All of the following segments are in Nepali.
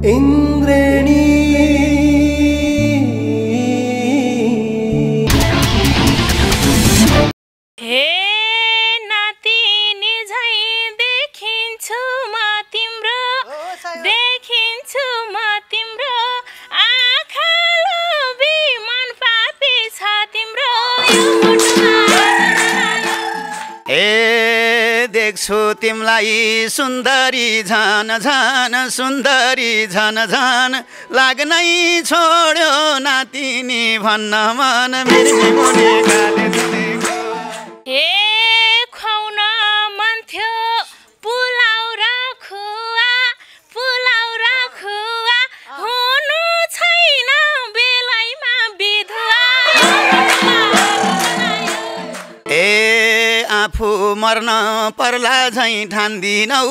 इंद्रेणी हे नातिनी झै देखिन्छु म तिम्रो देखिन्छु म तिम्रो आँखा लोभी मन पापी छ तिम्रो ए देख्छु तिमलाई सुन्दरी झन झन सुन्दरी झन झन लाग्नै छोड्यो नातिनी भन्न मन मेरो मुनि गाले धुनेको हे खुवाउन मन थियो पुलाउ र खुवा हुनु छैन बेलैमा विधवा ए आफू मर्न पर्ला झैँ ठान्दिनौ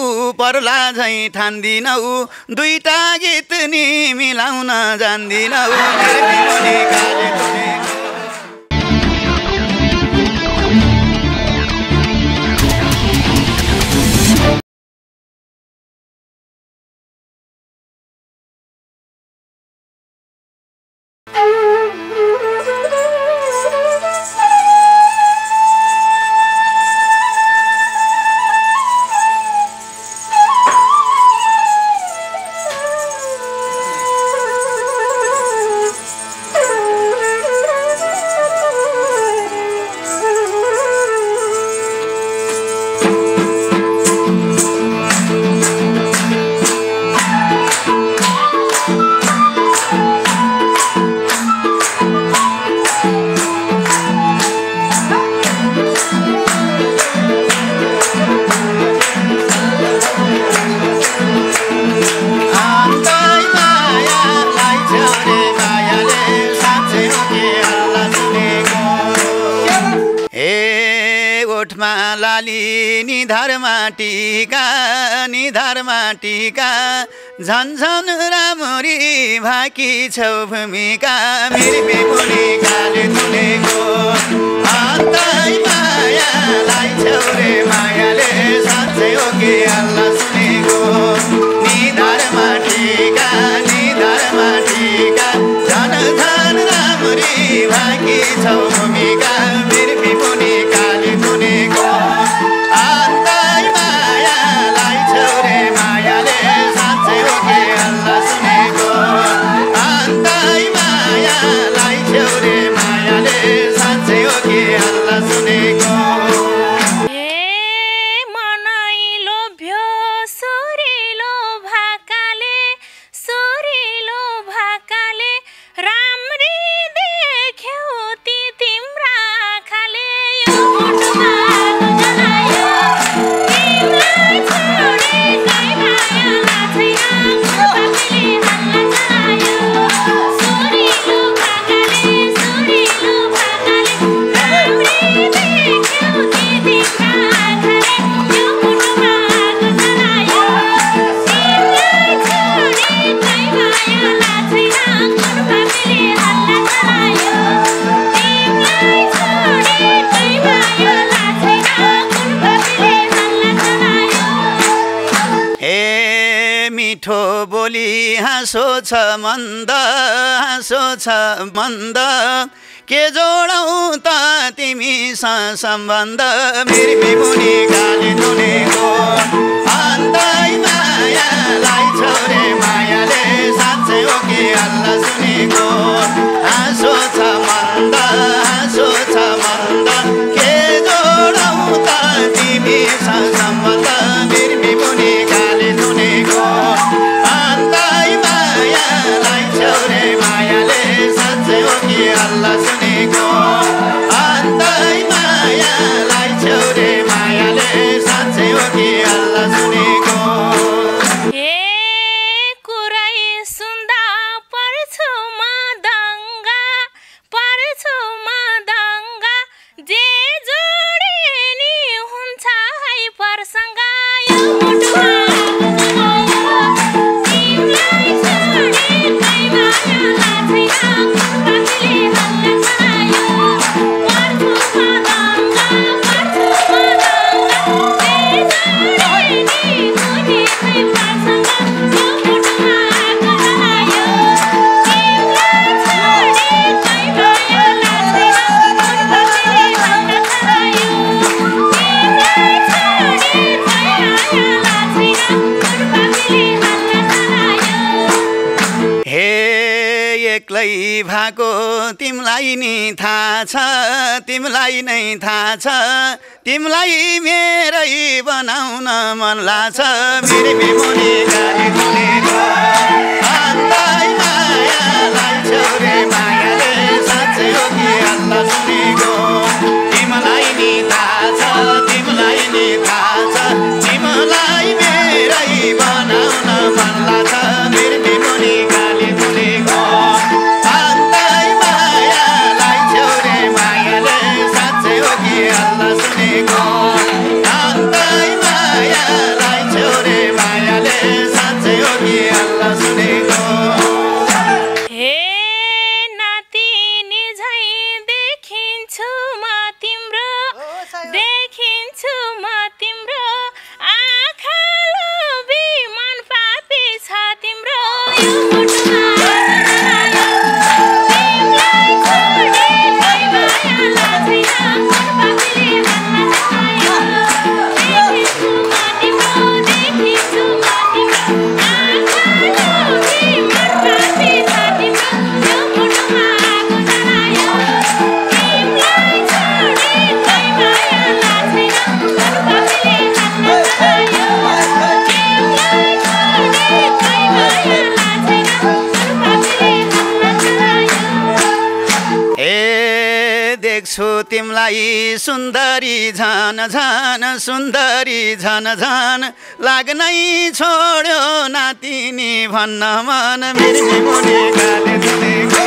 दुईटा गीत नि मिलाउन जान्दिनौ निधारमा टीका झन झन राम्री भाकी छौ भूमिका मेरो बेमुनी गाले धुनेको अन्तै मायालाई छौ रे मायाले साँच्चै हो कि अल्लाह सुनेको निधारमा टीका झन झन राम्री भाकी छौ भूमिका मेरो बेमुनी गाले धुनेको हाँसो छ मन्द के जोडौँ त तिमीसँग सम्बन्ध मेरो बेमुनी गाले धुनेको अन्तै मायालाई छौ रे मायाले साँच्चै हो कि अल्लाह सुनेको हाँसो छ मन्द के जोडौँ त तिमीसँग सम्बन्ध मेरो बेमुनी गाले धुनेको अल्लाह सुनेको अन्तै मायालाई छौ रे मायाले साँच्चै हो कि अल्लाह सुनेको हे कुरा एक्लै भएको तिमीलाई नि थाहा छ तिमीलाई नै थाहा छ तिमीलाई मेरै बनाउन मन लाग्छ मेरो बिमुनी गाली सुनेको अन्दै मायालाई छौरे मायाले साँच्चै हो कि अल्लाह सुनेको तिमीलाई नि थाहा छ तिमीलाई नि थाहा छ तिमीलाई मेरै बनाउन मन लाग्छ मेरो बिमुनी गाली सुनेको अन्दै मायालाई छौरे मायाले साँच्चै हो कि अल्लाह सुनेको अन्दै मायालाई छौरे मायाले साँच्चै हो कि अल्लाह सुनेको हे नातिनी झै देखिन्छु म तिम्रो देखिन्छु म तिम्रो आँखा लोभी मन पापी छ तिम्रो यो मुटुमा तिमीलाई छोडी कोही माया लाग्दैन मन पापीले देखिन्छु म तिम्रो देखिन्छु म तिम्रो आँखा लोभी मन पापी छ तिम्रो यो मुटुमा आगो जलायो तिमीलाई छोडी कोही माया लाग्दैन मन पापीले जलायो तिमीलाई छोडी कोही माया लाग्दैन मन पापीले जलायो ए देख्छु तिमीलाई सुन्दरी झन झन सुन्दरी झन झन लाग्नै छोड्यो नातिनी भन्न मन मेरो बिमुनी गाली सुनेको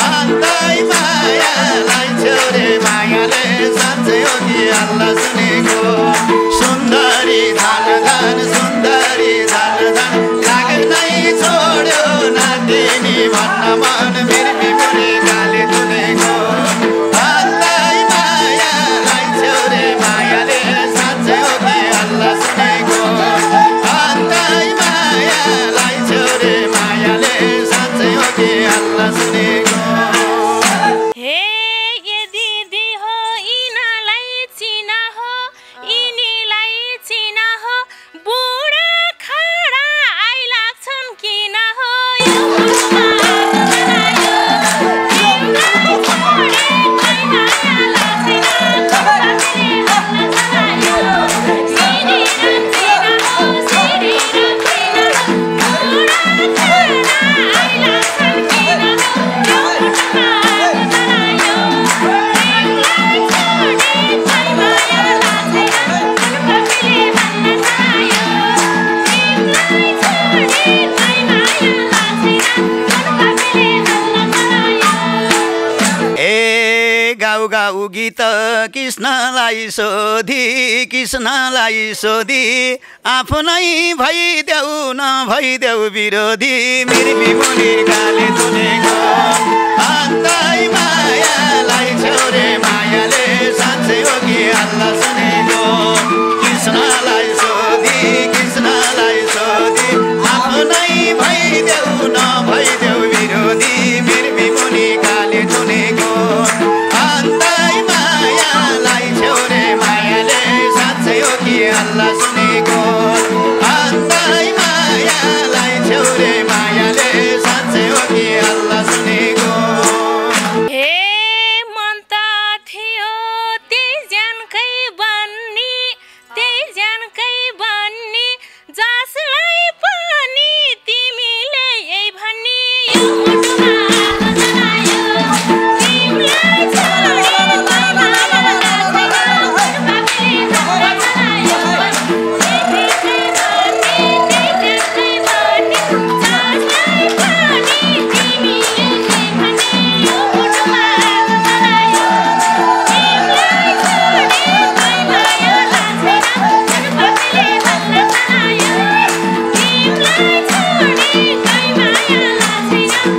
अन्दै मायालाई छोरे मायाले साँच्चै हो कि अल्लाह सुनेको सुन्दरी झन झन सुन्दरी झन झन लाग्नै छोड्यो नातिनी भन्न मन मेरो बिमुनी गाली सुनेको अन्दै मायालाई छोरे मायाले साँच्चै हो कि अल्लाह सुनेको अन्दै मायालाई छोरे मायाले साँच्चै हो कि अल्लाह सुनेको हे ये दिदी हो यिनीलाई चिना हो यिनीलाई चिना हो बुढा खाडा आइलाग्छन् किन हो यो मुटुमा आगो जलायो तिमीलाई छोडे कोही माया लाग्दैन मन पापीले जलायो सिरी रम्चिना हो सिरी रम्चिना हो बुढा खाडा आइलाग्छन् किन हो यो मुटुमा आगो जलायो तिमीलाई छोडे कोही माया लाग्दैन मन पापीले जलायो तिमीलाई छोडे कोही माया लाग्दैन मन पापीले जलायो ए गाउँ गाउँ गीत कृष्णलाई सोधी आफ्नै भइदेऊ न भइदेऊ विरोधी मेरो बिमुनी गाली सुनेको अन्दै मायालाई छोरे मायाले साँच्चै हो कि अल्लाह सुनेको कृष्णलाई सोधी आफ्नै भइदेऊ न भइदेऊ विरोधी मेरो बिमुनी गाली सुनेको अन्दै मायालाई छोरे मायाले साँच्चै हो कि अल्लाह सुनेको अन्दै मायालाई छोरे मायाले साँच्चै हो कि अल्लाह सुनेको हे मन त थियो त्यही ज्यानकै बन्नी जसलाई पनि तिमीले यही भन्नी यो मुटुमा आगो जलायो तिमीलाई छोडे कोही माया लाग्दैन मन पापीले जलायो देखिन्छै भन्ने जसलाई पनि तिमीले यही भन्नी यो मुटुमा आगो जलायो तिमीलाई छोडे कोही माया लाग्दैन मन पापीले जलायो तिमीलाई छोडे कोही माया लाग्दैन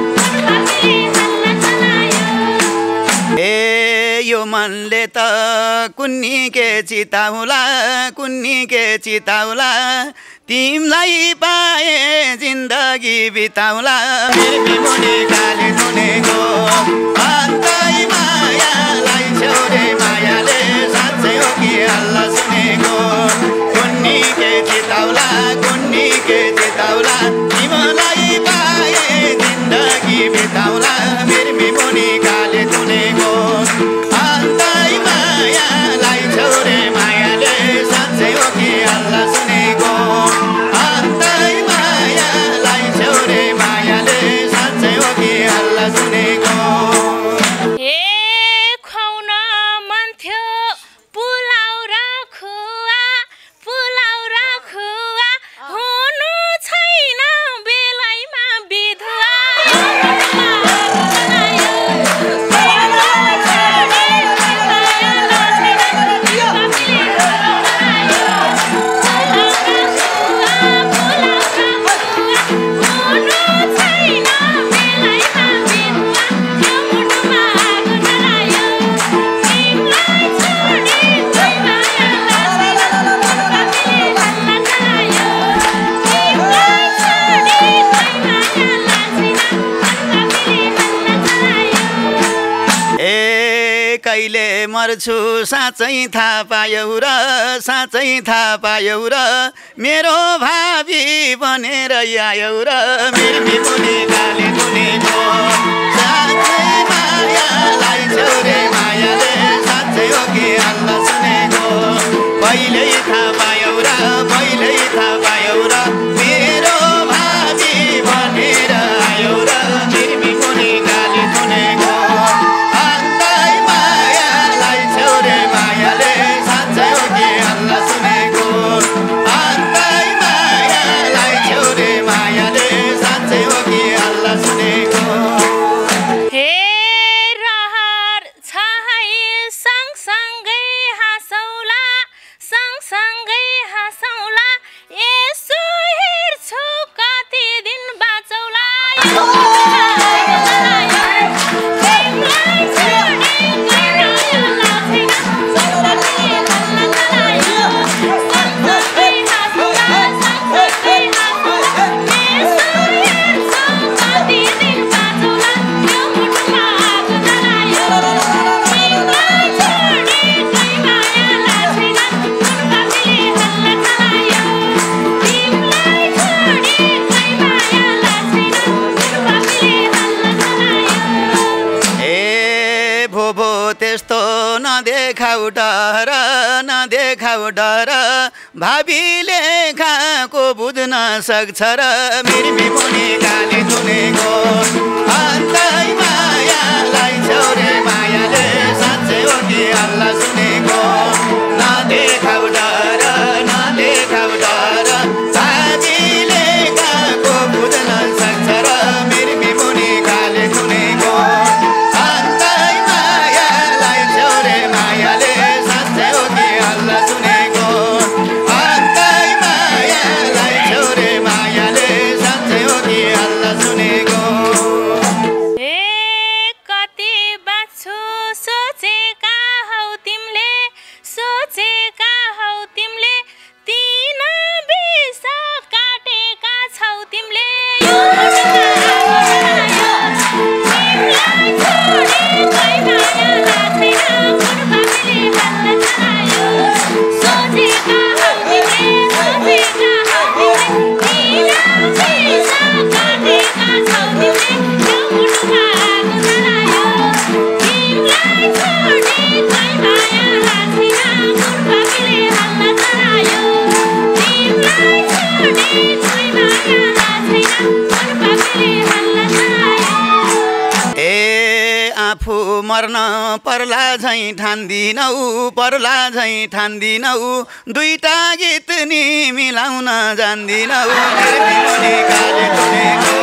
मन पापीले जलायो ए यो मनले त कुन्नी के चिताउला तिमीलाई पाए जिन्दगी बिताउला मेरो बिमुनी गाली सुनेको अन्दै मायालाई छोरे मायाले साँच्चै हो कि अल्लाह सुनेको कुन्नी के चिताउला तिमीलाई पाए जिन्दगी बिताउला मर्छु साँच्चै थाहा पायौ र साँच्चै थाहा पायौ र मेरो भावी बनेर आयौ र मेरो मुनि काली मुनिको साँच्चै मायालाई छौरे मायाले साँच्चै हो कि अल्लाह सुनेको पहिल्यै थाहा पायौ र पहिल्यै थाहा पायौ र मेरो भावी बनेर आयौ र मेरो मुनि काली मुनिको अन्तै मायालाई छौरे मायाले साँच्चै हो कि अल्लाह सुनेको अन्तै मायालाई छौरे मायाले साँच्चै हो कि अल्लाह सुनेको हे रहर छ है सँगसँगै हाँसौला सँगसँगै हाँसौला यसो हेर्छु कति दिन बाँचौला त्यस्तो नदेखाउ डर नदेखाउ डर भावीले खाएको बुझ्न सक्छ र मेरो मुनि काली मुनिको अन्तै मायालाई छौरे मायाले साँच्चै हो कि अल्लाह सुनेको नदेखाउ डर नदेखाउ डर भावीले खाएको बुझ्न सक्छ र मेरो मुनि काली मुनिको मर्न पर्ला झैँ ठान्दिनौ पर्ला झैँ ठान्दिनौ दुईटा गीत नि मिलाउन जान्दिनौ मुनि काली मुनिको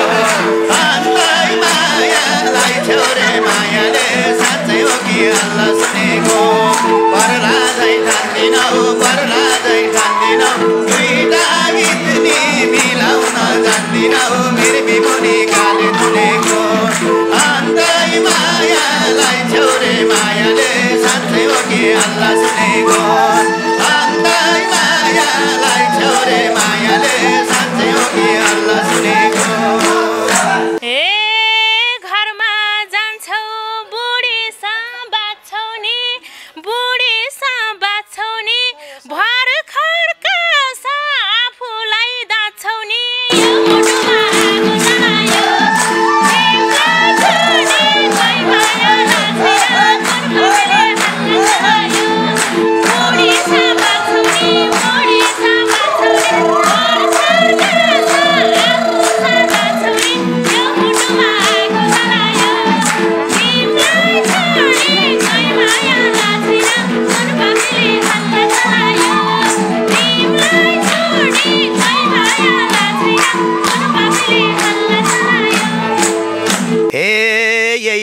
अन्तै मायालाई छौरे मायाले साँच्चै हो कि अल्लाह सुनेको पर्ला झैँ ठान्दिनौ पर्ला झैँ ठान्दिनौ दुईटा गीत नि मिलाउन जान्दिनौ मेरो मुनि काली मुनिको अन्तै मायालाई छौरे मायाले साँच्चै हो कि अल्लाह सुनेको अन्तै मायालाई छौरे मायाले साँच्चै हो कि अल्लाह सुनेको हे घरमा जान्छौ बुढीसँग बाँच्छौ नि बुढीसँग बाँच्छौ नि भर्खरका आफूलाई दाच्छौ नि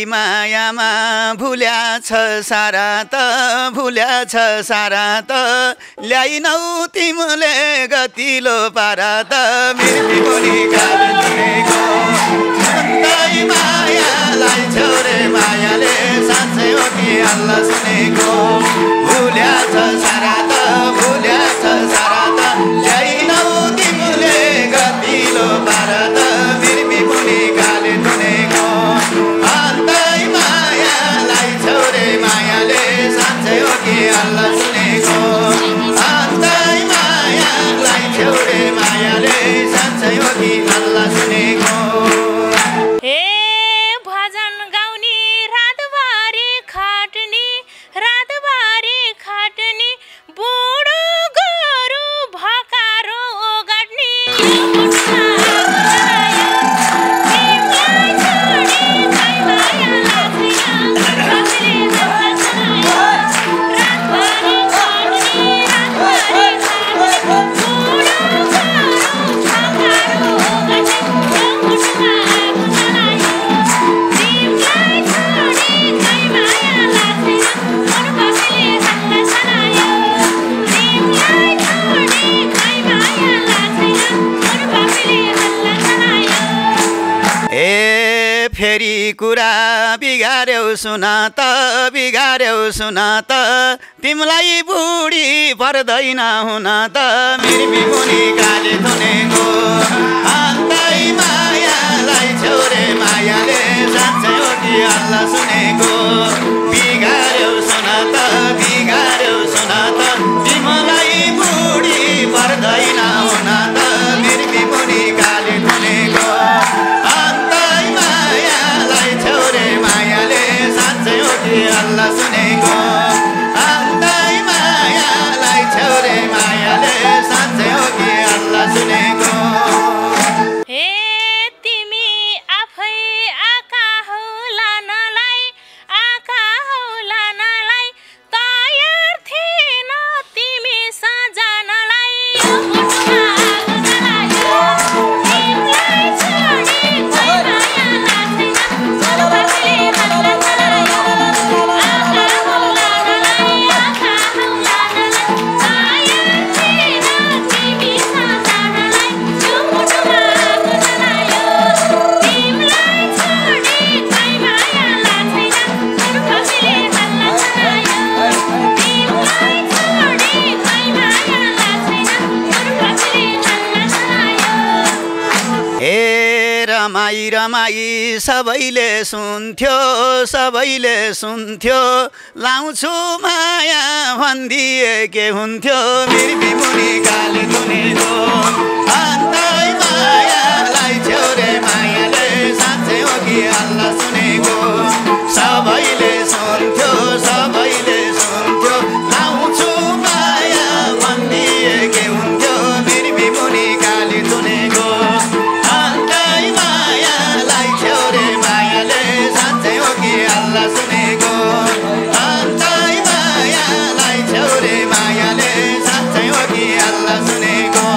मायामा भुल्या छ सारा त भुल्या छ सारा त ल्याइनौ तिमीले गतिलो पारा त मेरो मुनि काली मुनिको अन्तै मायालाई छौरे मायाले साँच्चै हो कि अल्लाह सुनेको भुल्या छ सारा त भुल्या छ सारा त ल्याइनौ तिमीले गतिलो पारा त मेरो मुनि काली मुनिको अन्तै मायालाई छौरे मायाले ए फेरि कुरा बिगार्यौ सुन त बिगार्यौ सुन त तिमीलाई बुढी पर्दैन हुन त मिर्मी मुनि काली थुनेको अन्तै मायालाई छोरे मायाले साँच्चै हो कि हल्ला सुनेको बिगार्यौ सुन त बिगार्यौ सुन त तिमीलाई बुढी पर्दैन हुन त मिर्मी मुनि काली थुनेको अल्लाह सुनेको अन्तै मायालाई छौरे मायाले साँच्चै हो कि अल्लाह सुनेको हे तिमी आफै आका हौ लानलाई तयार थिएन तिमी सजानलाई यो मुटुमा आगो जलायो तिमीलाई छोडी कोही माया लाग्दैन सलफले हल्ला जलायो रमाई रमाई सबैले सुन्थ्यो लाउँछु माया भन्दिए के हुन्थ्यो मिर्मी मुनि काली थुनेको अन्तै मायालाई छौरे मायाले साँच्चै हो कि अल्लाह सुनेको सबैले सुन्थ्यो लाउँछु माया भन्दिए के हुन्थ्यो मिर्मी मुनि काली थुनेको अल्लाह सुनेको अन्तै मायालाई छौरे मायाले साँच्चै हो कि अल्लाह सुनेको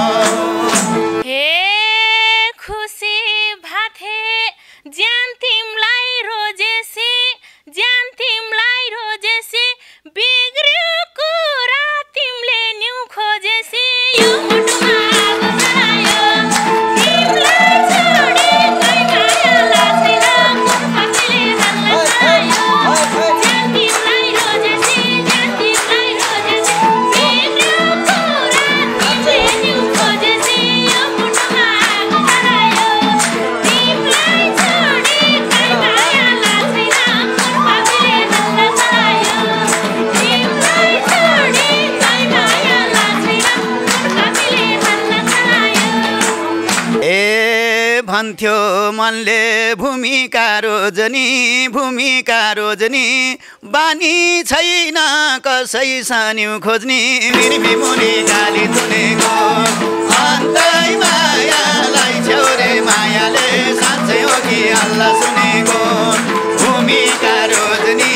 हे खुसी भाथे ज्यान तिमलाई रोजेसी बिग्रियो कुरा तिमीले न्यु खोजेसी यो मुटुमा आगो जलायो तिमीलाई छोडी कोही माया लाग्दैन मूर्खले हल्ला जलायो ज्यान तिमलाई रोजेसी बिग्रियो कुरा तिमीले न्यु खोजेसी यो मुटुमा आगो जलायो तिमीलाई छोडी कोही माया लाग्दैन मूर्खले हल्ला जलायो तिमीलाई छोडी कोही माया लाग्दैन मूर्खले हल्ला जलायो ए भन्थ्यो मनले भूमिका रोजनी बानी छैन कसै सान्यु खोज्ने मिर्मी मुनि काली थुनेको अन्तै मायालाई छौरे मायाले साँच्चै हो कि अल्लाह सुनेको भूमिका रोजनी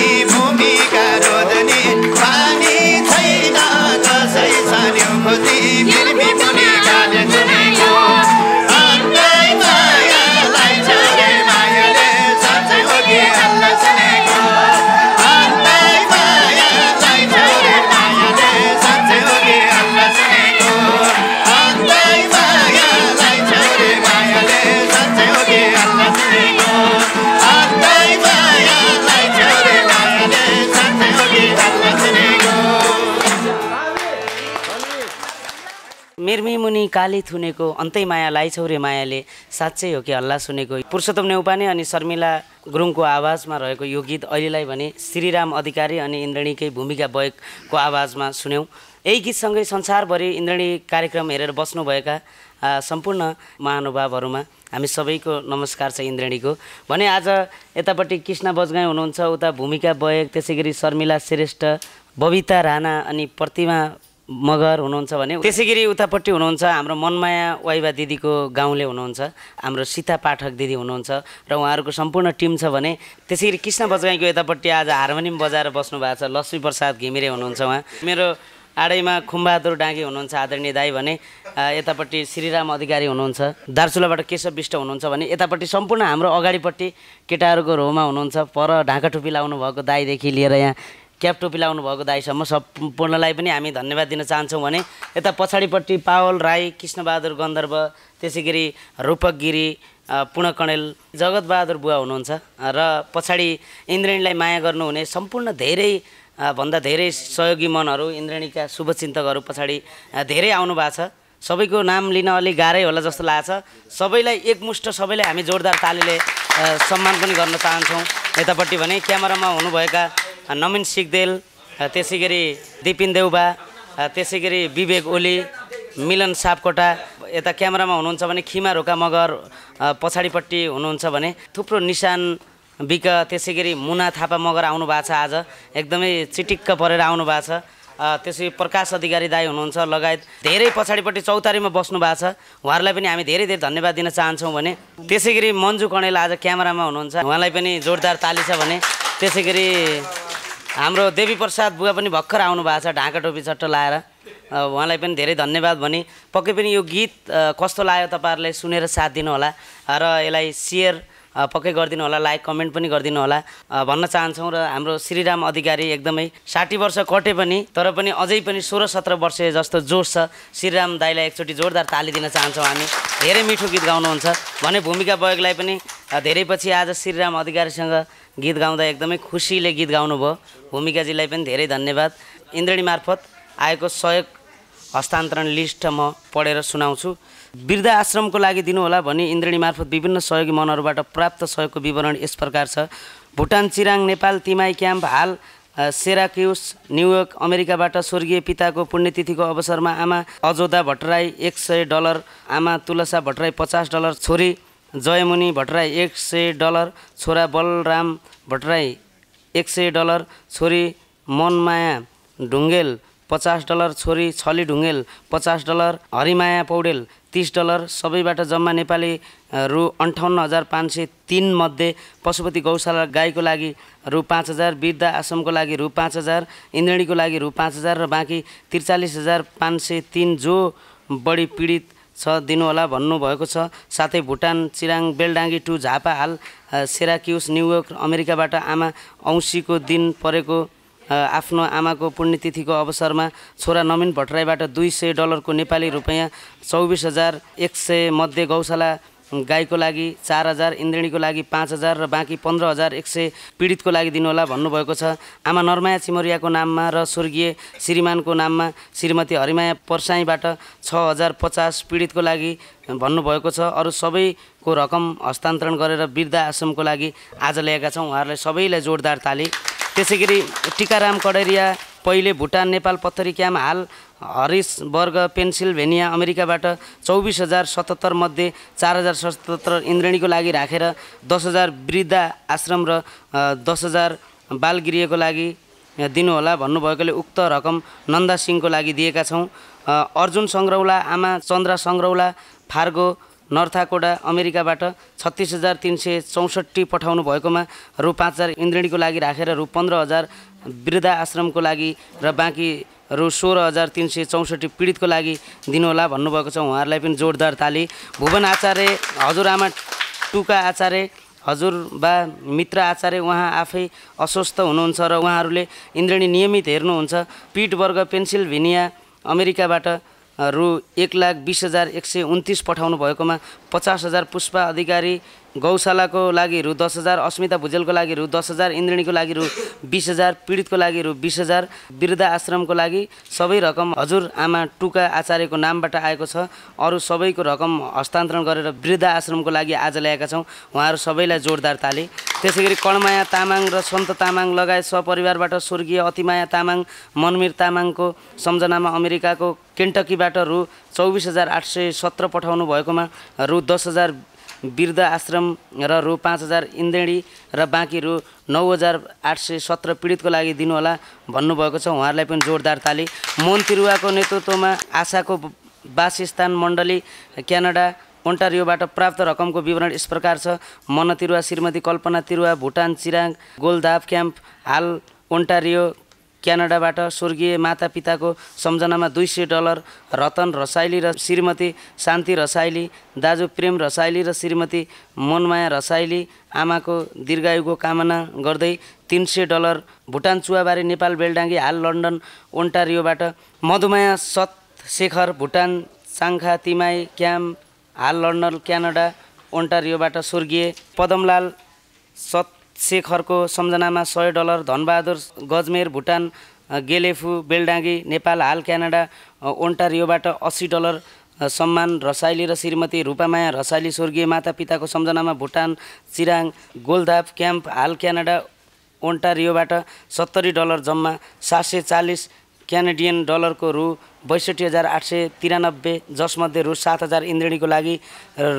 बानी छैन कसै सान्यु खोज्ने मिर्मी मुनि काली थुनेको अन्तै मायालाई छौरे मायाले साँच्चै हो कि अल्लाह सुनेको अन्तै मायालाई छौरे मायाले साँच्चै हो कि अल्लाह सुनेको अन्तै मायालाई छौरे मायाले साँच्चै हो कि अल्लाह सुनेको अन्तै मायालाई छौरे मायाले साँच्चै हो कि अल्लाह सुनेको मिर्मी मुनि काली थुनेको अन्तै मायालाई छौरे मायाले साँच्चै हो कि अल्लाह सुनेको पुरुषोत्तम नेउपाने अनि शर्मिला गुरुङको आवाजमा रहेको यो गीत अहिलेलाई भने श्रीराम अधिकारी अनि इन्द्रणीकै भूमिका बयकको आवाजमा सुन्यौँ। यही गीतसँगै संसारभरि इन्द्रणी कार्यक्रम हेरेर बस्नुभएका सम्पूर्ण महानुभावहरूमा हामी सबैको नमस्कार छ इन्द्रणीको भने आज यतापट्टि कृष्ण बजगाई हुनुहुन्छ, उता भूमिका बयक, त्यसै गरी शर्मिला श्रेष्ठ, बबिता राणा अनि प्रतिमा मगर हुनुहुन्छ भने त्यसै गरी उतापट्टि हुनुहुन्छ हाम्रो मनमाया वाइबा दिदीको गाउँले हुनुहुन्छ हाम्रो सीता पाठक दिदी हुनुहुन्छ र उहाँहरूको सम्पूर्ण टिम छ भने त्यसै गरी कृष्ण बजगाईको यतापट्टि आज हार्मोनियम बजाएर बस्नु भएको छ लक्ष्मी प्रसाद घिमिरे हुनुहुन्छ उहाँ, मेरो आडैमा खुम्बहादुर डाँगे हुनुहुन्छ आदरणीय दाई भने यतापट्टि श्रीराम अधिकारी हुनुहुन्छ, दार्चुलाबाट केशव विष्ट हुनुहुन्छ भने यतापट्टि सम्पूर्ण हाम्रो अगाडिपट्टि केटाहरूको रोमा हुनुहुन्छ, पर ढाका टोपी लाउनु भएको दाईदेखि लिएर यहाँ क्याप टोपी लाउनु भएको दाईसम्म सम्पूर्णलाई पनि हामी धन्यवाद दिन चाहन्छौँ भने यता पछाडिपट्टि पावल राई, कृष्णबहादुर गन्धर्व, त्यसै गरी रूपक गिरी, पूर्ण कणेल, जगतबहादुर बुवा हुनुहुन्छ र पछाडि इन्द्रेणीलाई माया गर्नुहुने सम्पूर्ण धेरै भन्दा धेरै सहयोगी मनहरू, इन्द्रेणीका शुभचिन्तकहरू पछाडि धेरै आउनु भएको छ। सबैको नाम लिन अलिक गाह्रै होला जस्तो लाग्छ। सबैलाई एकमुष्ट सबैलाई हामी जोरदार तालीले सम्मान पनि गर्न चाहन्छौँ। यतापट्टि भने क्यामेरामा हुनुभएका नमिन सिगदेल, त्यसै गरी दिपिन देउबा, त्यसै गरी विवेक ओली, मिलन सापकोटा, यता क्यामेरामा हुनुहुन्छ भने खिमा रोका मगर, पछाडिपट्टि हुनुहुन्छ भने थुप्रो निशान विक, त्यसै गरी मुना थापा मगर आउनु भएको छ। आज एकदमै चिटिक्क परेर आउनु भएको छ। त्यसै प्रकाश अधिकारी दाई हुनुहुन्छ लगायत धेरै पछाडिपट्टि चौतारीमा बस्नु भएको छ। उहाँहरूलाई पनि हामी धेरै धेरै धन्यवाद दिन चाहन्छौँ भने त्यसै गरी मन्जु कणेल आज क्यामेरामा हुनुहुन्छ, उहाँलाई पनि जोरदार ताली छ भने त्यसै गरी हाम्रो देवी प्रसाद बुवा पनि भर्खर आउनु भएको छ ढाका टोपी चट्ट लाएर, उहाँलाई पनि धेरै धन्यवाद भने पक्कै पनि यो गीत कस्तो लाग्यो तपाईँहरूले सुनेर साथ दिनु होला र यसलाई सेयर पक्कै गरिदिनु होला, लाइक कमेन्ट पनि गरिदिनु होला भन्न चाहन्छौँ। र हाम्रो श्रीराम अधिकारी एकदमै 60 वर्ष कटे पनि तर पनि अझै पनि 16-17 वर्ष जस्तो जोस छ। श्रीराम दाईलाई एकचोटि जोरदार ताली दिन चाहन्छौँ हामी। धेरै मिठो गीत गाउनुहुन्छ भने भूमिका बयगलाई पनि धेरै पछि आज श्रीराम अधिकारीसँग गीत गाउँदा एकदमै खुसीले गीत गाउनुभयो। भूमिकाजीलाई पनि धेरै धन्यवाद। इन्द्रेणी मार्फत आएको सहयोग हस्तान्तरण लिस्ट म पढेर सुनाउँछु। वृद्ध आश्रमको लागि दिनुहोला भनी इन्द्रेणी मार्फत विभिन्न सहयोगी मनहरूबाट प्राप्त सहयोगको विवरण यस प्रकार छ। भुटान चिराङ नेपाल तिमाई क्याम्प हाल सेराक्युस न्युयोर्क अमेरिकाबाट स्वर्गीय पिताको पुण्यतिथिको अवसरमा आमा अजोदा भट्टराई $100, आमा तुलसा भट्टराई $50, छोरी जयमुनी भट्टराई $100, छोरा बलराम भट्टराई $100, छोरी मनमाया ढुङ्गेल $50, छोरी छली ढुङ्गेल $50, हरिमाया पौडेल $30, सबैबाट जम्मा नेपाली रु 58,503 मध्ये पशुपति गौशाला गाईको लागि रु 5,000, वृद्ध आश्रमको लागि रु 5,000, इन्द्रेणीको लागि रु 5,000 र बाँकी 43,503 जो बढी पीडित छ दिनुहोला भन्नुभएको छ। साथै भुटान चिराङ बेलडाङ्गी टु झापा हाल सेराक्युस न्युयोर्क अमेरिकाबाट आमा औँसीको दिन परेको आफ्नो आमाको पुण्यतिथिको अवसरमा छोरा नमिन भट्टराईबाट $200 को नेपाली रुपैयाँ 24,100 मध्ये गौशाला गाईको लागि 4,000, इन्द्रेणीको लागि 5,000 र बाँकी 15,100 पीडितको लागि दिनुहोला भन्नुभएको छ। आमा नरमाया चिमरियाको नाममा र स्वर्गीय श्रीमानको नाममा श्रीमती हरिमाया पर्साईबाट 6,050 पीडितको लागि भन्नुभएको छ। अरू सबैको रकम हस्तान्तरण गरेर वृद्ध आश्रमको लागि आज ल्याएका छौँ। उहाँहरूलाई सबैलाई जोरदार ताली। त्यसै गरी टिकाराम कडेरिया पहिले भुटान नेपाल पत्थरी क्याम्प हाल हरिसबर्ग पेन्सिल्भेनिया अमेरिकाबाट 24,077 मध्ये 4,077 इन्द्रेणीको लागि राखेर 10,000 वृद्ध आश्रम र 10,000 बालगृहको लागि दिनुहोला भन्नुभएकोले उक्त रकम नन्दा सिंहको लागि दिएका छौँ। अर्जुन सङ्ग्रौला आमा चन्द्रा सङ्ग्रौला फार्गो नर्थाकोडा अमेरिकाबाट 36,364 पठाउनु भएकोमा रु 5,000 इन्द्रेणीको लागि राखेर रु 15,000 वृद्ध आश्रमको लागि र बाँकी रु 16,364 पीडितको लागि दिनुहोला भन्नुभएको छ। उहाँहरूलाई पनि जोरदार ताली। भुवन आचार्य, हजुरआमा टुका आचार्य, हजुरबा मित्र आचार्य उहाँ आफै अस्वस्थ हुनुहुन्छ र उहाँहरूले इन्द्रेणी नियमित हेर्नुहुन्छ। पिटबर्ग पेन्सिल्भेनिया अमेरिकाबाट रु 1,20,129 पठाउनु भएकोमा 50,000 पुष्पा अधिकारी गौशालाको लागि रु 10,000, अस्मिता भुजेलको लागि रु 10,000, इन्द्रेणीको लागि रु 20,000, पीडितको लागि रु 20,000, वृद्ध आश्रमको लागि सबै रकम हजुर आमा टुका आचार्यको नामबाट आएको छ। अरू सबैको रकम हस्तान्तरण गरेर वृद्ध आश्रमको लागि आज ल्याएका छौँ। उहाँहरू सबैलाई जोरदार ताली। त्यसै गरी कणमाया तामाङ र सन्त तामाङ लगायत सपरिवारबाट स्वर्गीय अतिमाया तामाङ मनमीर तामाङको सम्झनामा अमेरिकाको केन्टकीबाट रु 24,817 पठाउनु भएकोमा रु 10,000 वृद्ध आश्रम र रु 5,000 इन्द्रेणी र बाँकी रु 9,817 पीडितको लागि दिनुहोला भन्नुभएको छ। उहाँहरूलाई पनि जोरदार ताली। मोहन तिरुवाको नेतृत्वमा आशाको वासस्थान मण्डली क्यानाडा ओन्टारियोबाट प्राप्त रकमको विवरण यस प्रकार छ। मन तिरुवा श्रीमती कल्पना तिरुवा भुटान चिराङ गोलदाब क्याम्प हाल ओन्टारियो क्यानाडाबाट स्वर्गीय मातापिताको सम्झनामा $200, रतन रसाइली र श्रीमती शान्ति रसाइली, दाजु प्रेम रसाइली र श्रीमती मनमाया रसाइली आमाको दीर्घायुको कामना गर्दै $300, भुटान चुवाबारी नेपाल बेलडाङ्गी हाल लन्डन ओन्टारियोबाट मधुमाया सत शेखर भुटान साङ्खा तिमाई क्याम्प हाल लन्डन क्यानाडा ओन्टारियोबाट स्वर्गीय पदमलाल सतशेखरको सम्झनामा $100, धनबहादुर गजमेर भुटान गेलेफु बेलडाङ्गी नेपाल हाल क्यानाडा ओन्टारियोबाट $80 सम्मान रसाइली र श्रीमती रूपामाया रसाइली स्वर्गीय मातापिताको सम्झनामा भुटान चिराङ गोलधाप क्याम्प हाल क्यानाडा ओन्टारियोबाट $70 जम्मा 740 क्यानेडियन डलरको रु 62,893 जसमध्ये रु 7,000 इन्द्रेणीको लागि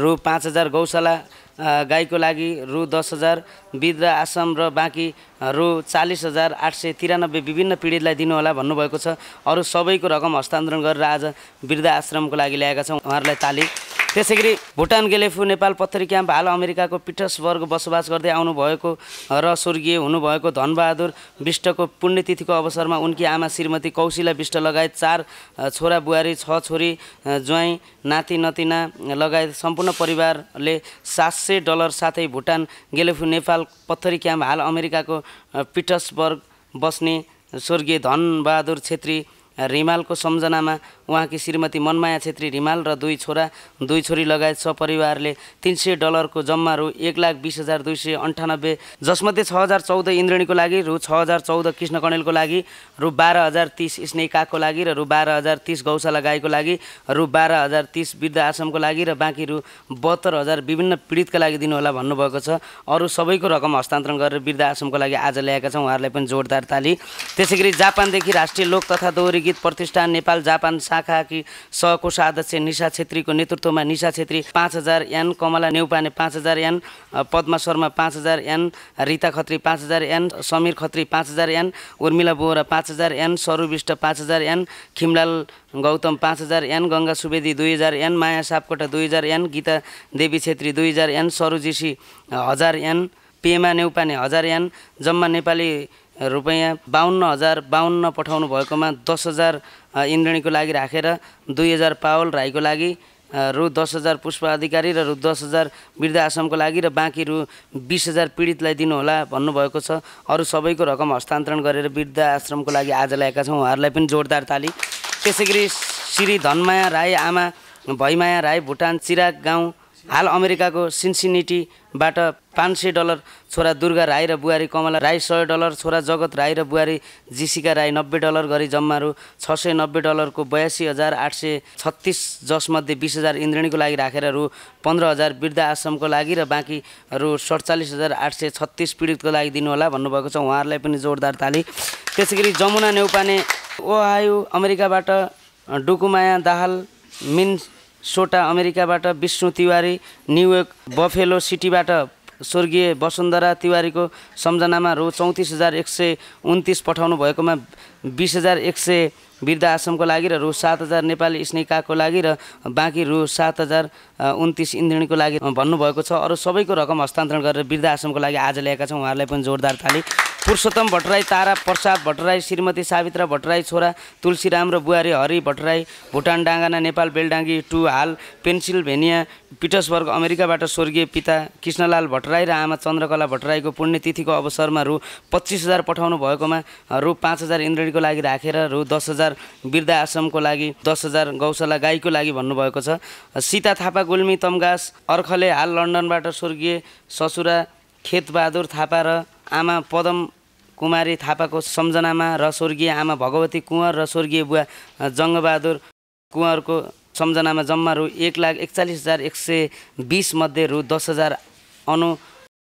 रु 5,000 गौशाला गाईको लागि रु 10,000 वृद्ध आश्रम र बाँकी रु 40,893 विभिन्न पीडितलाई दिनुहोला भन्नुभएको छ। अरू सबैको रकम हस्तान्तरण गरेर आज वृद्ध आश्रमको लागि ल्याएका छौँ, उहाँहरूलाई ताली। त्यसै गरी भुटान गेलेफु नेपाल पत्थरी क्याम्प हाल अमेरिकाको पिटर्सबर्ग बसोबास गर्दै आउनुभएको र स्वर्गीय हुनुभएको धनबहादुर विष्टको पुण्यतिथिको अवसरमा उनकी आमा श्रीमती कौशिला विष्ट लगायत 4 छोरा बुहारी 6 छोरी ज्वाइँ नाति नतिना लगायत सम्पूर्ण परिवारले $700 साथै भुटान गेलेफु नेपाल पत्थरी क्याम्प हाल अमेरिकाको पिटर्सबर्ग बस्ने स्वर्गीय धनबहादुर छेत्री रिमालको सम्झनामा उहाँकी श्रीमती मनमाया छेत्री रिमाल र 2 छोरा 2 छोरी लगायत सपरिवारले $300 को जम्मा रु 1,20,298 जसमध्ये 6,014 इन्द्रेणीको लागि रु 6,014 कृष्ण कणेलको लागि रु 12,030 स्नेकाको लागि र रु 12,030 गौशाला गाईको लागि रु 12,030 वृद्ध आश्रमको लागि र बाँकी रु 72,000 विभिन्न पीडितका लागि दिनुहोला भन्नुभएको छ। अरू सबैको रकम हस्तान्तरण गरेर वृद्ध आश्रमको लागि आज ल्याएका छौँ, उहाँहरूलाई पनि जोरदार ताली। त्यसैगरी जापानदेखि राष्ट्रिय लोक तथा दोहोरी गीत प्रतिष्ठान नेपाल जापान शाखाकी सहकोषाध्यक्ष निशा छेत्रीको नेतृत्वमा निशा छेत्री 5,000 यान, कमला नेउपाने 5,000 यान, पद्मा शर्मा 5,000 यान, रिता खत्री 5,000 यान, समीर खत्री 5,000 यान, उर्मिला बोहरा 5,000 यान, सरू विष्ट 5,000 यान, खिमलाल गौतम 5,000 यान, गङ्गा सुवेदी 2,000 यान, माया सापकोटा 2,000 यान, गीता देवी छेत्री 2,000 यान, सरू जीसी 1,000 यान, पेमा नेउपाने 1,000 यान, जम्मा नेपाली रुपैयाँ 52,052 पठाउनु भएकोमा 10,000 इन्द्रेणीको लागि राखेर 2,000 पावल राईको लागि रु 10,000 पुष्प अधिकारी र रु 10,000 वृद्ध आश्रमको लागि र बाँकी रु 20,000 पीडितलाई दिनुहोला भन्नुभएको छ। अरू सबैको रकम हस्तान्तरण गरेर वृद्ध आश्रमको लागि आज ल्याएका छौँ, उहाँहरूलाई पनि जोरदार ताली। त्यसै गरी श्री धनमाया राई आमा भैमाया राई भुटान चिराग गाउँ हाल अमेरिकाको सिन्सिनिटीबाट $500, छोरा दुर्गा राई र बुहारी कमला राई $100, छोरा जगत राई र बुहारी जिसिका राई $90 गरी जम्मा रु $690 को 82,836 जसमध्ये 20,000 इन्द्रेणीको लागि राखेर रु 15,000 वृद्ध आश्रमको लागि र बाँकी रु 47,836 पीडितको लागि दिनुहोला भन्नुभएको छ, उहाँहरूलाई पनि जोरदार ताली। त्यसै गरी जमुना नेउपाने ओहायो अमेरिकाबाट डुकुमाया दाहाल मिनसोटा अमेरिकाबाट विष्णु तिवारी न्युयोर्क बफेलो सिटीबाट स्वर्गीय वसुन्धरा तिवारीको सम्झनामा रु 34,129 पठाउनु भएकोमा 20,100 वृद्ध आश्रमको लागि र रु 7,000 नेपाली स्नेकाको लागि र बाँकी रु 7,029 इन्द्रेणीको लागि भन्नुभएको छ। अरू सबैको रकम हस्तान्तरण गरेर वृद्ध आश्रमको लागि आज ल्याएका छौँ, उहाँहरूलाई पनि जोरदार ताली। पुरुषोत्तम भट्टराई तारा प्रसाद भट्टराई श्रीमती सावित्रा भट्टराई छोरा तुलसीराम र बुहारी हरि भट्टराई भुटान डाँगाना नेपाल बेलडाङ्गी 2 हाल पेन्सिल्भेनिया पिटर्सबर्ग अमेरिकाबाट स्वर्गीय पिता कृष्णलाल भट्टराई र आमा चन्द्रकला भट्टराईको पुण्यतिथिको अवसरमा रु 25,000 पठाउनु भएकोमा रु 5,000 इन्द्रेणीको लागि राखेर रु 10,000 वृद्ध आश्रमको लागि 10,000 गौशाला गाईको लागि भन्नुभएको छ। सीता थापा गुल्मी तमगास अर्खले हाल लन्डनबाट स्वर्गीय ससुरा खेतबहादुर थापा र आमा पदम कुमारी थापाको सम्झनामा र स्वर्गीय आमा भगवती कुँवर र स्वर्गीय बुवा जङ्गबहादुर कुँवरको सम्झनामा जम्मा रु 1,41,120 मध्ये रु 10,000 अनु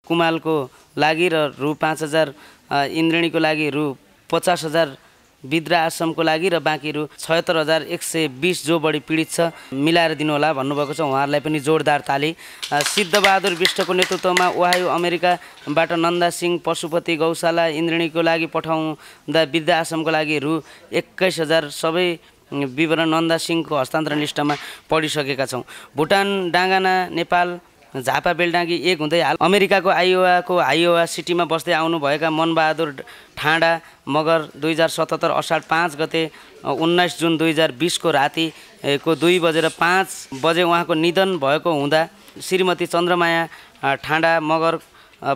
कुमालको लागि र रु 5,000 इन्द्रेणीको लागि रु 50,000 वृद्ध आश्रमको लागि र बाँकी रु 76,120 जो बढी पीडित छ मिलाएर दिनुहोला भन्नुभएको छ, उहाँहरूलाई पनि जोरदार ताली। सिद्धबहादुर विष्टको नेतृत्वमा ओहायो अमेरिकाबाट नन्दा सिंह पशुपति गौशाला इन्द्रेणीको लागि पठाउँदा वृद्ध आश्रमको लागि रु 21,000 सबै विवरण नन्दा सिंहको हस्तान्तरण लिस्टमा पढिसकेका छौँ। भुटान डाँगाना नेपाल झापा बेलडाङ्गी 1 हुँदै हाल अमेरिकाको आइओवा सिटीमा बस्दै आउनुभएका मनबहादुर ठाँडा मगर 2077 असाढ 5 गते 19 जुन 2020 को राति को 2:05 बजे उहाँको निधन भएको हुँदा श्रीमती चन्द्रमाया ठाँडा मगर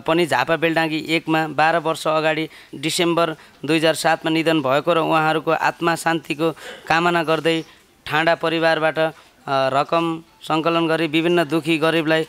पनि झापा बेलडाङ्गी 1 मा 12 वर्ष अगाडि डिसेम्बर 2007 मा निधन भएको र उहाँहरूको आत्मा शान्तिको कामना गर्दै ठाँडा परिवारबाट रकम सङ्कलन गरी विभिन्न दुखी गरिबलाई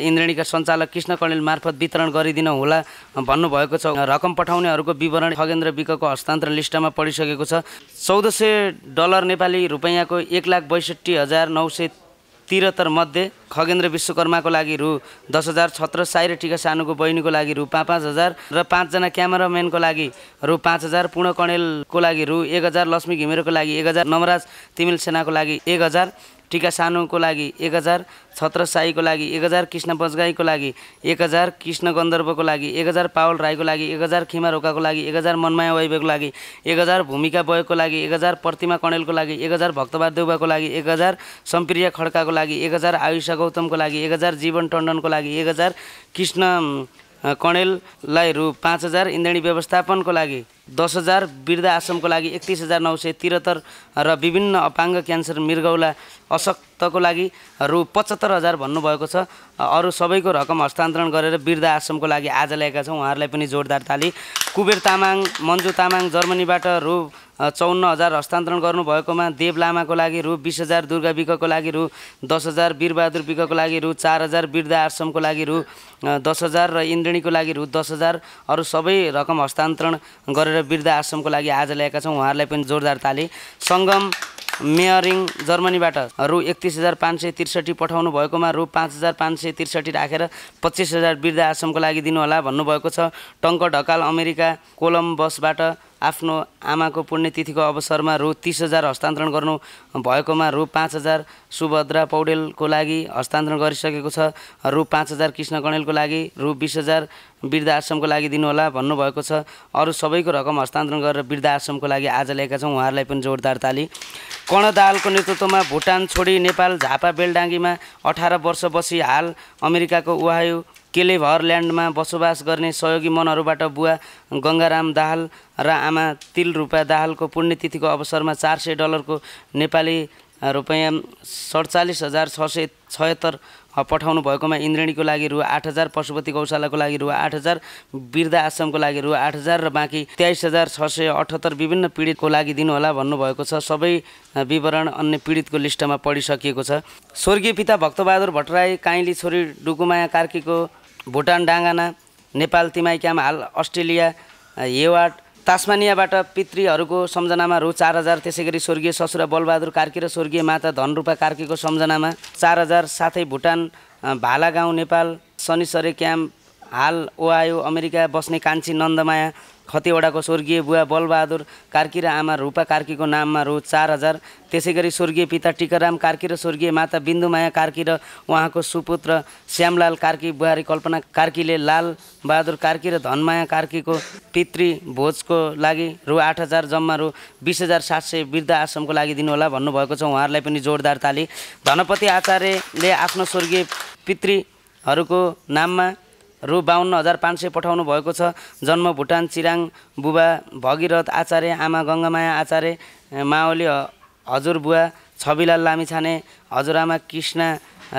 इन्द्रेणीका सञ्चालक कृष्ण कणेल मार्फत वितरण गरिदिन होला भन्नुभएको छ। रकम पठाउनेहरूको विवरण खगेन्द्र विकको हस्तान्तरण लिस्टमा पढिसकेको छ। $1400 नेपाली रुपैयाँको 1,62,973 मध्ये खगेन्द्र विश्वकर्माको लागि रु 10,000, छत्र साई र टिका सानुको बहिनीको लागि रु 5,000 र 5 जना क्यामेराम्यानको लागि रु 5,000, पूर्ण कणेलको लागि रु 1,000, लक्ष्मी घिमिरेको लागि 1,000, नवराज तिमिल सेनाको लागि 1,000, टिका सानुको लागि 1,000, छत्र साईको लागि 1,000, कृष्ण बजगाईको लागि 1,000, कृष्ण गन्धर्वको लागि 1,000, पावल राईको लागि 1,000, खिमा रोकाको लागि 1,000, मनमाया वैभवको लागि 1,000, भूमिका बयको लागि 1,000, प्रतिमा कणेलको लागि 1,000, भक्तबहादुर देउबाको लागि 1,000, सम्प्रिया खड्काको लागि 1,000, आयुषा गौतमको लागि 1,000, जीवन टण्डनको लागि 1,000, कृष्ण कणेललाई रु 5,000, इन्द्रेणी व्यवस्थापनको लागि 10,000, वृद्ध आश्रमको लागि 31,973 र विभिन्न अपाङ्ग क्यान्सर मृगौला अशक्तको लागि रु 75,000 भन्नुभएको छ। अरू सबैको रकम हस्तान्तरण गरेर वृद्ध आश्रमको लागि आज ल्याएका छौँ। उहाँहरूलाई पनि जोरदार ताली। कुबेर तामाङ, मन्जु तामाङ जर्मनीबाट रु 54,000 हस्तान्तरण गर्नुभएकोमा देव लामाको लागि रु 20,000, दुर्गा विकको लागि रु 10,000, वीरबहादुर विकको लागि रु 4,000, वृद्ध आश्रमको लागि रु 10,000 र इन्द्रेणीको लागि रु 10,000। अरू सबै रकम हस्तान्तरण गरेर वृद्ध आश्रमको लागि आज ल्याएका छौँ। उहाँहरूलाई पनि जोरदार ताली। सङ्गम मेयरिङ जर्मनीबाट रु 31,563 पठाउनु भएकोमा रु 5,563 राखेर 25,000 वृद्ध आश्रमको लागि दिनुहोला भन्नुभएको छ। टङ्क ढकाल अमेरिका कोलम्बसबाट आफ्नो आमाको पुण्यतिथिको अवसरमा रु 30,000 हस्तान्तरण गर्नु भएकोमा रु 5,000 सुभद्रा पौडेलको लागि हस्तान्तरण गरिसकेको छ। रु 5,000 कृष्ण कणेलको लागि, रु 20,000 वृद्ध आश्रमको लागि दिनुहोला भन्नुभएको छ। अरू सबैको रकम हस्तान्तरण गरेर वृद्ध आश्रमको लागि आज ल्याएका छौँ। उहाँहरूलाई पनि जोरदार ताली। कर्ण दाहालको नेतृत्वमा भुटान छोडी नेपाल झापा बेलडाङ्गीमा 18 वर्ष बसी हाल अमेरिकाको ओहायो केलेभरल्यान्डमा बसोबास गर्ने सहयोगी मनहरूबाट बुवा गङ्गाराम दाहाल र आमा तिलरूपा दाहालको पुण्यतिथिको अवसरमा $400 को नेपाली रुपैयाँ 47,676 पठाउनु भएकोमा इन्द्रेणीको लागि रु 8,000, पशुपति गौशालाको लागि रु 8,000, वृद्ध आश्रमको लागि रु 8,000 र बाँकी 23,678 विभिन्न पीडितको लागि दिनुहोला भन्नुभएको छ। सबै विवरण अन्य पीडितको लिस्टमा पढिसकिएको छ। स्वर्गीय पिता भक्तबहादुर भट्टराई काइली छोरी डुकुमाया कार्कीको भुटान डाँगाना नेपाल तिमाइक्याम हाल अस्ट्रेलिया हेवार्ड तास्मानियाबाट पितृहरूको सम्झनामा रु 4,000, त्यसै गरी स्वर्गीय ससुरा बलबहादुर कार्की र स्वर्गीय माता धनरूपा कार्कीको सम्झनामा 4,000, साथै भुटान भालागाउँ नेपाल शनिसरे क्याम्प हाल ओहायो अमेरिका बस्ने कान्छी नन्दमाया खतिवडाको स्वर्गीय बुवा बलबहादुर कार्की र आमा रूपा कार्कीको नाममा रु 4,000, त्यसै गरी स्वर्गीय पिता टिकाराम कार्की र स्वर्गीय माता बिन्दुमाया कार्की र उहाँको सुपुत्र श्यामलाल कार्की, बुहारी कल्पना कार्कीले लाल बहादुर कार्की र धनमाया कार्कीको पितृ भोजको लागि रु 8,000, जम्मा रु 20,700 वृद्ध आश्रमको लागि दिनुहोला भन्नुभएको छ। उहाँहरूलाई पनि जोरदार ताली। धनपति आचार्यले आफ्नो स्वर्गीय पितृहरूको नाममा रु 52,500 पठाउनु भएको छ। जन्म भुटान चिराङ, बुबा भगीरथ आचार्य, आमा गङ्गामाया आचार्य, माओली हजुरबुवा छविलाल लामिछाने, हजुरआमा कृष्णा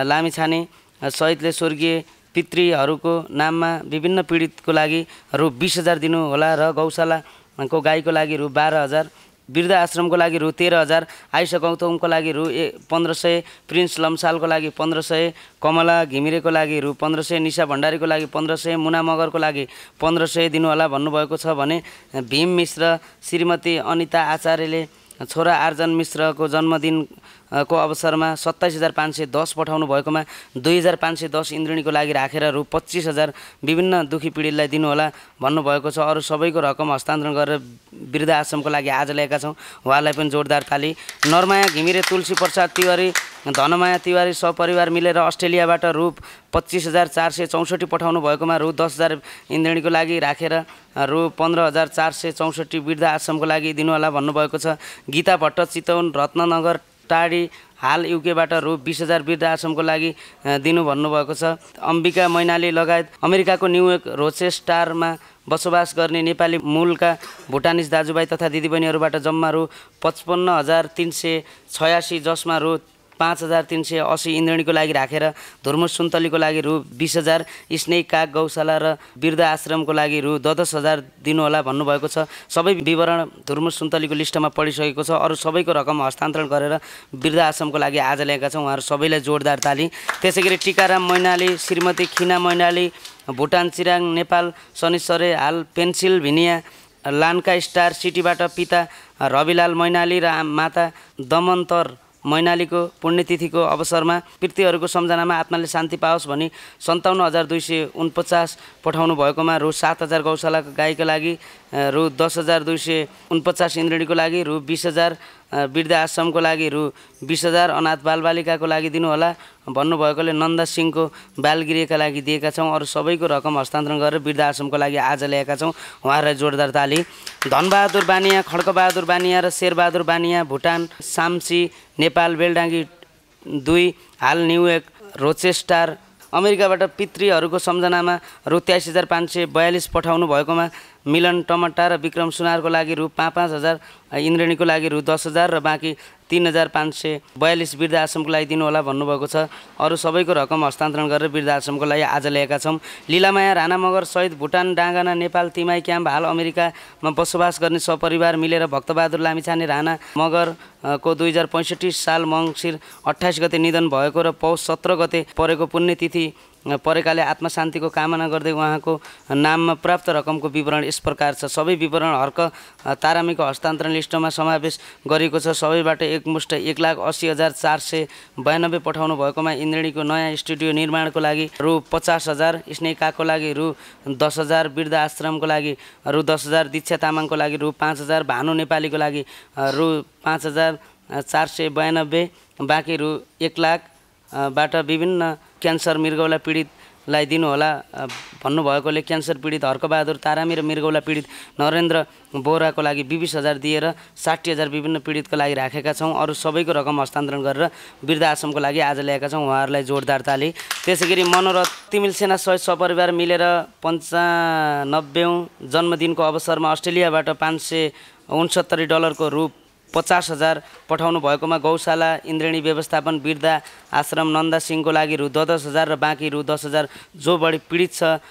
लामिछाने सहितले स्वर्गीय पितृहरूको नाममा विभिन्न पीडितको लागि रु 20,000 दिनुहोला र गौशालाको गाईको लागि रु 12,000, वृद्ध आश्रमको लागि रु 13,000, आयुषा गौतमको लागि रु 1,500, प्रिन्स लम्सालको लागि 1,500, कमला घिमिरेको लागि रु 1,500, निशा भण्डारीको लागि 1,500, मुना मगरको लागि 1,500 दिनुहोला भन्नुभएको छ भने भीम मिश्र श्रीमती अनिता आचार्यले छोरा आर्जन मिश्रको जन्मदिनको अवसरमा 27,510 पठाउनु भएकोमा 2,510 इन्द्रेणीको लागि राखेर रु 25,000 विभिन्न दुखी पीडितलाई दिनुहोला भन्नुभएको छ। अरू सबैको रकम हस्तान्तरण गरेर वृद्ध आश्रमको लागि आज ल्याएका छौँ। उहाँलाई पनि जोरदार ताली। नरमाया घिमिरे, तुलसी प्रसाद तिवारी, धनमाया तिवारी सपरिवार मिलेर अस्ट्रेलियाबाट रु 25,464 पठाउनु भएकोमा रु 10,000 इन्द्रेणीको लागि राखेर रु 15,464 वृद्ध आश्रमको लागि दिनुहोला भन्नुभएको छ। गीता भट्ट चितवन रत्ननगर टाढी हाल युकेबाट रु 20,000 वृद्ध आश्रमको लागि दिनु भन्नुभएको छ। अम्बिका मैनाली लगायत अमेरिकाको न्युयोर्क रोचेस्टारमा बसोबास गर्ने नेपाली मूलका भुटानिज दाजुभाइ तथा दिदीबहिनीहरूबाट जम्मा रु 55,386, जसमा रु 5,380 इन्द्रेणीको लागि राखेर धुर्मुस सुन्तलीको लागि रु 20,000, स्नेक काग गौशाला र वृद्ध आश्रमको लागि रु 10,000 दिनुहोला भन्नुभएको छ। सबै विवरण धुर्मुस सुन्तलीको लिस्टमा पढिसकेको छ। अरू सबैको रकम हस्तान्तरण गरेर वृद्ध आश्रमको लागि आज ल्याएका छौँ। उहाँहरू सबैलाई जोरदार ताली। त्यसै गरी टिकाराम मैनाली, श्रीमती खिना मैनाली, भुटान चिराङ, नेपाल शनिश्चरे, हाल पेन्सिल्भेनिया लान्का स्टार सिटीबाट पिता रविलाल मैनाली र माता दमन्तर मैनालीको पुण्यतिथिको अवसरमा पितृहरूको सम्झनामा आत्माले शान्ति पाओस् भनी 57,249 पठाउनु भएकोमा रु 7,000 गौशाला गाईका लागि, रु 10,249 इन्द्रेणीको लागि, रु 20,000 वृद्ध आश्रमको लागि, रु 20,000 अनाथ बालबालिकाको लागि दिनुहोला भन्नुभएकोले नन्दा सिंहको बालगृहका लागि दिएका छौँ। अरू सबैको रकम हस्तान्तरण गरेर वृद्ध आश्रमको लागि आज ल्याएका छौँ। उहाँहरूलाई जोरदार ताली। धनबहादुर बानिया, खड्कबहादुर बानिया र शेरबहादुर बानिया, भुटान साम्सी, नेपाल बेलडाङ्गी 2, हाल न्युयोर्क रोचेस्टार अमेरिकाबाट पितृहरूको सम्झनामा रु 23,542 पठाउनु भएकोमा मिलन टमट्टा र विक्रम सुनारको लागि रु 5,000 इन्द्रेणीको लागि रु 10,000 र बाँकी 3,542 वृद्ध आश्रमको लागि दिनुहोला भन्नुभएको छ। अरू सबैको रकम हस्तान्तरण गरेर वृद्ध आश्रमको लागि आज ल्याएका छौँ। लीलामाया राणा मगर सहित भुटान डाँगाना नेपाल तिमाई क्याम्प हाल अमेरिकामा बसोबास गर्ने सपरिवार मिलेर भक्तबहादुर लामिछाने राणा मगरको 2065 साल मङ्सिर 28 गते निधन भएको र पौष 17 गते परेको पुण्यतिथि परेकाले आत्मशान्तिको कामना गर्दै उहाँको नाममा प्राप्त रकमको विवरण यस प्रकार छ। सबै विवरण हर्क तारामीको हस्तान्तरण लिस्टमा समावेश गरिएको छ। सबैबाट एकमुष्ट 1,80,492 पठाउनु भएकोमा इन्द्रेणीको नयाँ स्टुडियो निर्माणको लागि रु 50,000, स्नेकाको लागि रु 10,000, वृद्ध आश्रमको लागि रु 10,000, दीक्षा तामाङको लागि रु 5,000, भानु नेपालीको लागि रु 5,492, बाँकी रु 1,00,000 बाट विभिन्न क्यान्सर मृगौला पीडितलाई दिनुहोला भन्नुभएकोले क्यान्सर पीडित हर्कबहादुर तारामी र मृगौला पीडित नरेन्द्र बोहराको लागि 20,000 दिएर 60,000 विभिन्न पीडितको लागि राखेका छौँ। अरू सबैको रकम हस्तान्तरण गरेर वृद्ध आश्रमको लागि आज ल्याएका छौँ। उहाँहरूलाई जोरदार ताली। त्यसै गरी मनोरथ तिमिल सेना सहित सपरिवार मिलेर 95औं जन्मदिनको अवसरमा अस्ट्रेलियाबाट $569 को रु 50,000 पठाउनु भएकोमा गौशाला इन्द्रेणी व्यवस्थापन वृद्ध आश्रम नन्दा सिंहको लागि रु 10,000 र बाँकी रु 10,000 जो बढी पीडित छ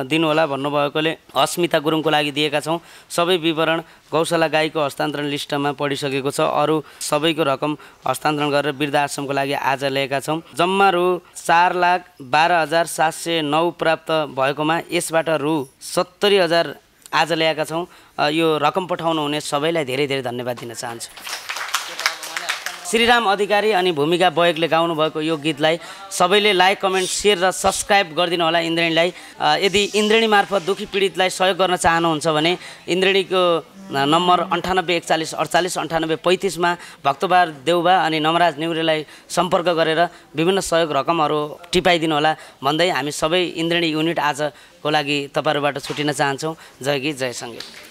दिनुहोला भन्नुभएकोले अस्मिता गुरुङको लागि दिएका छौँ। सबै विवरण गौशाला गाईको हस्तान्तरण लिस्टमा पढिसकेको छ। अरू सबैको रकम हस्तान्तरण गरेर वृद्ध आश्रमको लागि आज ल्याएका छौँ। जम्मा रु 4,12,709 प्राप्त भएकोमा यसबाट रु 70,000 आज ल्याएका छौँ। यो रकम पठाउनु हुने सबैलाई धेरै धेरै धन्यवाद दिन चाहन्छु। श्रीराम अधिकारी अनि भूमिका बयकले गाउनुभएको यो गीतलाई सबैले लाइक, कमेन्ट, सेयर र सब्सक्राइब गरिदिनु होला इन्द्रेणीलाई। यदि इन्द्रेणी मार्फत दुखी पीडितलाई सहयोग गर्न चाहनुहुन्छ भने इन्द्रेणीको नम्बर 9841489835 मा भक्तबहादुर देउबा अनि नमराज न्युरेलाई सम्पर्क गरेर विभिन्न सहयोग रकमहरू टिपाइदिनु होला भन्दै हामी सबै इन्द्रेणी युनिट आजको लागि तपाईँहरूबाट छुटिन चाहन्छौँ। जय गीत, जय सङ्गीत।